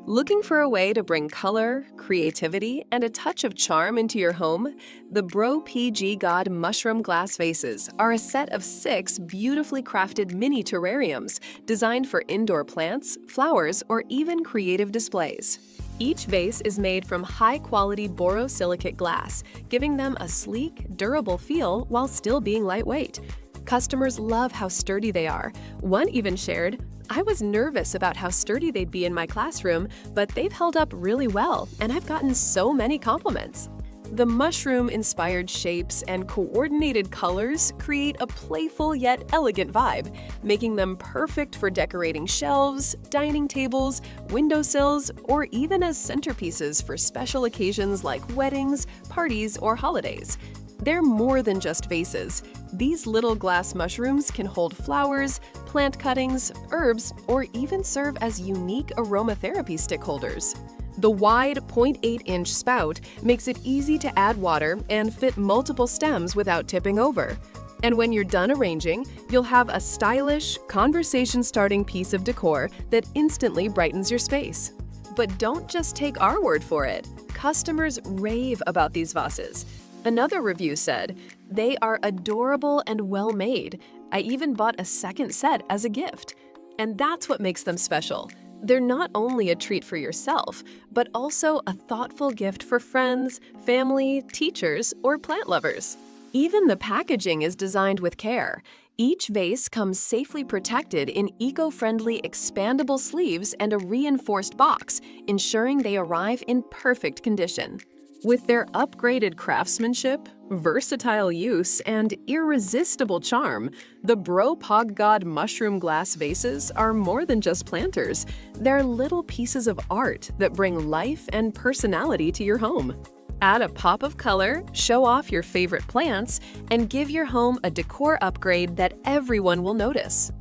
Looking for a way to bring color, creativity, and a touch of charm into your home? The Bropgod mushroom glass vases are a set of 6 beautifully crafted mini terrariums designed for indoor plants, flowers, or even creative displays. Each vase is made from high-quality borosilicate glass, giving them a sleek, durable feel while still being lightweight. Customers love how sturdy they are. One even shared, "I was nervous about how sturdy they'd be in my classroom, but they've held up really well, and I've gotten so many compliments." The mushroom-inspired shapes and coordinated colors create a playful yet elegant vibe, making them perfect for decorating shelves, dining tables, windowsills, or even as centerpieces for special occasions like weddings, parties, or holidays. They're more than just vases. These little glass mushrooms can hold flowers, plant cuttings, herbs, or even serve as unique aromatherapy stick holders. The wide 0.8-inch spout makes it easy to add water and fit multiple stems without tipping over. And when you're done arranging, you'll have a stylish, conversation-starting piece of decor that instantly brightens your space. But don't just take our word for it. Customers rave about these vases. Another review said, "They are adorable and well-made. I even bought a second set as a gift." And that's what makes them special. They're not only a treat for yourself, but also a thoughtful gift for friends, family, teachers, or plant lovers. Even the packaging is designed with care. Each vase comes safely protected in eco-friendly expandable sleeves and a reinforced box, ensuring they arrive in perfect condition. With their upgraded craftsmanship, versatile use, and irresistible charm, the Bropgod mushroom glass vases are more than just planters. They're little pieces of art that bring life and personality to your home. Add a pop of color, show off your favorite plants, and give your home a decor upgrade that everyone will notice.